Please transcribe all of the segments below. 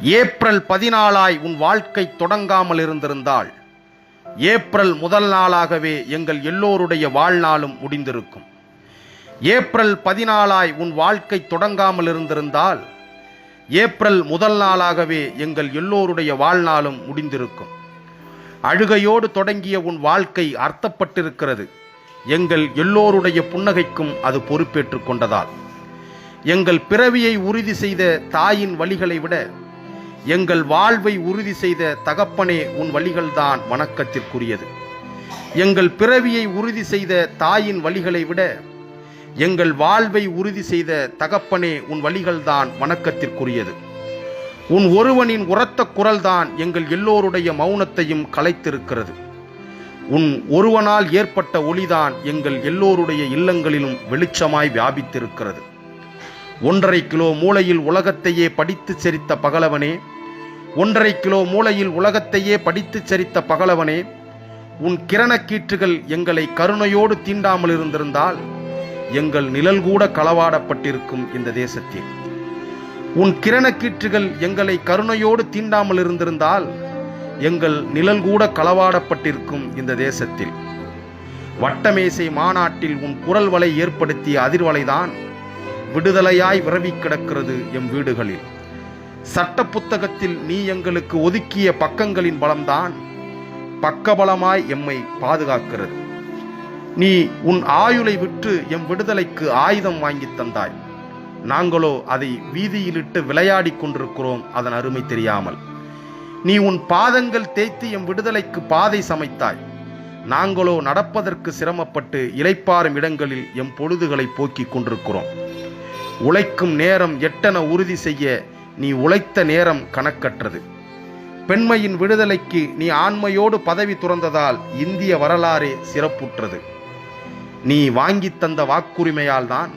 April 14 உன் வாழ்க்கை தொடங்காமல் இருந்திருந்தால் ஏப்ரல் முதல் நாளாகவே எங்கள் எல்லோருடைய வாழ்நாளும் முடிந்திருக்கும். ஏப்ரல் 14 உன் வாழ்க்கை தொடங்காமல் இருந்திருந்தால் ஏப்ரல் முதல் நாளாகவே எங்கள் எல்லோருடைய வாழ்நாளும் முடிந்திருக்கும். அழுகையோடு தொடங்கிய உன் வாழ்க்கை அர்த்தப்பட்டிருக்கிறது. எங்கள் எல்லோருடைய புன்னகைக்கும் அது பொறுப்பேற்றுக் கொண்டதால் எங்கள் பிறவியை உறுதி செய்த தாயின் வழிகளை விட எங்கள் வாழ்வை உறுதி செய்த தகப்பனே உன் வழிகள்தான் வணக்கத்திற்குரியது. எங்கள் பிறவியை உறுதி செய்த தாயின் வழிகளை விட எங்கள் வாழ்வை உறுதி செய்த தகப்பனே உன் வழிகள்தான் வணக்கத்திற்குரியது. உன் ஒருவனின் உரத்த குரல்தான் எங்கள் எல்லோருடைய மௌனத்தையும் கலைத்திருக்கிறது. உன் ஒருவனால் ஏற்பட்ட ஒளிதான் எங்கள் எல்லோருடைய இல்லங்களிலும் வெளிச்சமாய் வியாபித்திருக்கிறது. 1.5 கிலோ மூளையில் உலகத்தையே படித்து செரித்த பகலவனே, 1.5 கிலோ மூளையில் உலகத்தையே படித்து செரித்த பகலவனே, உன் கிரணக்கீற்றுகள் எங்களை கருணையோடு தீண்டாமல் இருந்திருந்தால் எங்கள் நிழல் கூட களவாடப்பட்டிருக்கும் இந்த தேசத்தில். உன் கிரணக்கீற்றுகள் எங்களை கருணையோடு தீண்டாமல் இருந்திருந்தால் எங்கள் நிழல் கூட களவாடப்பட்டிருக்கும் இந்த தேசத்தில். வட்டமேசை மாநாட்டில் உன் குரல் வலை ஏற்படுத்திய அதிர்வலைதான் விடுதலையாய் விரவி கிடக்கிறது எம் வீடுகளில். சட்ட புத்தகத்தில் நீ எங்களுக்கு ஒதுக்கிய பக்கங்களின் பலம்தான் பக்கபலமாய் எம்மை பாதுகாக்கிறது. நீ உன் ஆயுளை விற்று எம் விடுதலைக்கு ஆயுதம் வாங்கி தந்தாய். நாங்களோ அதை வீதியிலிட்டு விளையாடி கொண்டிருக்கிறோம் அதன் அருமை தெரியாமல். நீ உன் பாதங்கள் தேய்த்து எம் விடுதலைக்கு பாதை சமைத்தாய். நாங்களோ நடப்பதற்கு சிரமப்பட்டு இளைப்பாறும் இடங்களில் எம் பொழுதுகளை போக்கிக் கொண்டிருக்கிறோம். உழைக்கும் நேரம் எட்டென உறுதி செய்ய நீ உழைத்த நேரம் கணக்கற்றது. பெண்மையின் விடுதலைக்கு நீ ஆண்மையோடு பதவி துறந்ததால் இந்திய வரலாறே சிறப்புற்றது. நீ வாங்கி தந்த வாக்குரிமையால் தான்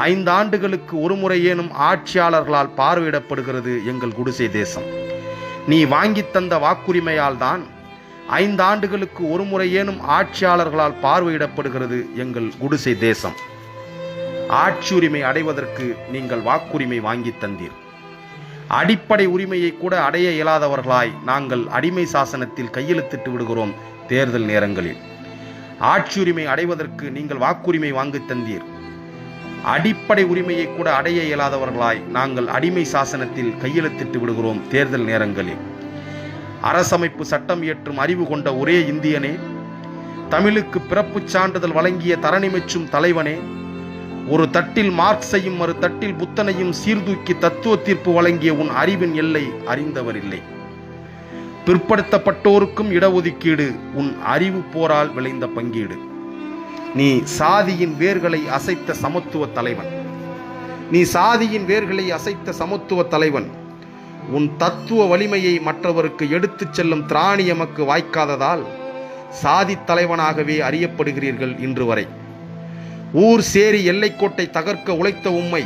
5 ஆண்டுகளுக்கு ஒரு முறையேனும் ஆட்சியாளர்களால் பார்வையிடப்படுகிறது எங்கள் குடிசை தேசம். நீ வாங்கி தந்த வாக்குரிமையால் தான் 5 ஆண்டுகளுக்கு ஒரு முறையேனும் ஆட்சியாளர்களால் பார்வையிடப்படுகிறது எங்கள் குடிசை தேசம். ஆட்சியுரிமை அடைவதற்கு நீங்கள் வாக்குரிமை வாங்கி தந்தீர். அடிப்படை உரிமையை கூட அடைய இயலாதவர்களாய் நாங்கள் அடிமை சாசனத்தில் கையெழுத்திட்டு விடுகிறோம் தேர்தல் நேரங்களில். ஆட்சியுரிமை அடைவதற்கு நீங்கள் வாக்குரிமை வாங்கி தந்தீர். அடிப்படை உரிமையை கூட அடைய இயலாதவர்களாய் நாங்கள் அடிமை சாசனத்தில் கையெழுத்திட்டு விடுகிறோம் தேர்தல் நேரங்களில். அரசமைப்பு சட்டம் இயற்றும் அறிவு கொண்ட ஒரே இந்தியனே, தமிழுக்கு பிறப்புச் சான்றிதழ் வழங்கிய தரணி மெச்சும் தலைவனே, ஒரு தட்டில் மார்க்ஸையும் மறு தட்டில் புத்தனையும் சீர்தூக்கி தத்துவ தீர்ப்பு வழங்கிய உன் அறிவின் எல்லை அறிந்தவர் இல்லை. பிற்படுத்தப்பட்டோருக்கும் இடஒதுக்கீடு உன் அறிவு போரால் விளைந்த பங்கீடு. நீ சாதியின் வேர்களை அசைத்த சமத்துவ தலைவன். நீ சாதியின் வேர்களை அசைத்த சமத்துவ தலைவன். உன் தத்துவ வலிமையை மற்றவருக்கு எடுத்துச் செல்லும் திராணி எமக்கு வாய்க்காததால் சாதி தலைவனாகவே அறியப்படுகிறீர்கள் இன்று வரை. ஊர் சேரி எல்லைக்கோட்டை தகர்க்க உழைத்த உம்மை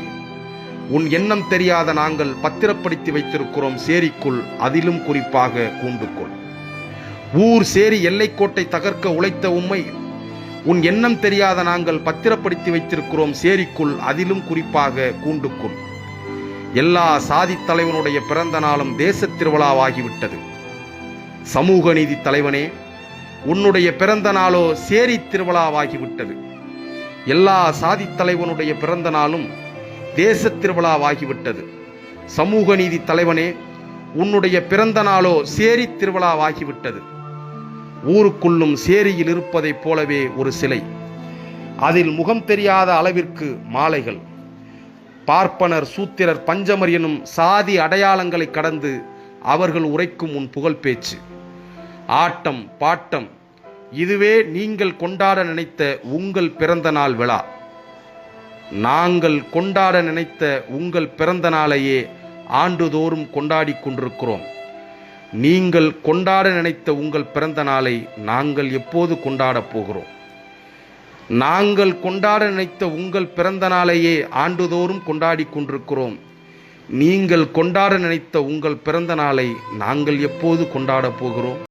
உன் எண்ணம் தெரியாத நாங்கள் பத்திரப்படுத்தி வைத்திருக்கிறோம் சேரிக்குள், அதிலும் குறிப்பாக கூண்டுக்குள். ஊர் சேரி எல்லைக்கோட்டை தகர்க்க உழைத்த உம்மை உன் எண்ணம் தெரியாத நாங்கள் பத்திரப்படுத்தி வைத்திருக்கிறோம் சேரிக்குள், அதிலும் குறிப்பாக கூண்டுக்குள். எல்லா சாதி தலைவனுடைய பிறந்த நாளும் தேச திருவிழாவாகிவிட்டது. சமூக நீதி தலைவனே, உன்னுடைய பிறந்த நாளோ சேரி திருவிழாவாகிவிட்டது. எல்லா சாதி தலைவனுடைய பிறந்த நாளும் தேச திருவிழாவாகிவிட்டது. சமூக நீதி தலைவனே, உன்னுடைய பிறந்த நாளோ சேரி திருவிழாவாகிவிட்டது. ஊருக்குள்ளும் சேரியில் இருப்பதைப் போலவே ஒரு சிலை, அதில் முகம் தெரியாத அளவிற்கு மாலைகள். பார்ப்பனர், சூத்திரர், பஞ்சமர் எனும் சாதி அடையாளங்களை கடந்து அவர்கள் உரைக்கும் உன் புகழ் பேச்சு. ஆட்டம் பாட்டம், இதுவே நீங்கள் கொண்டாட நினைத்த உங்கள் பிறந்த நாள் விழா. நாங்கள் கொண்டாட நினைத்த உங்கள் பிறந்த நாளையே ஆண்டுதோறும் கொண்டாடி கொண்டிருக்கிறோம். நீங்கள் கொண்டாட நினைத்த உங்கள் பிறந்த நாளை நாங்கள் எப்போது கொண்டாடப் போகிறோம்? நாங்கள் கொண்டாட நினைத்த உங்கள் பிறந்த நாளையே ஆண்டுதோறும் கொண்டாடி கொண்டிருக்கிறோம். நீங்கள் கொண்டாட நினைத்த உங்கள் பிறந்த நாளை நாங்கள் எப்போது கொண்டாடப் போகிறோம்?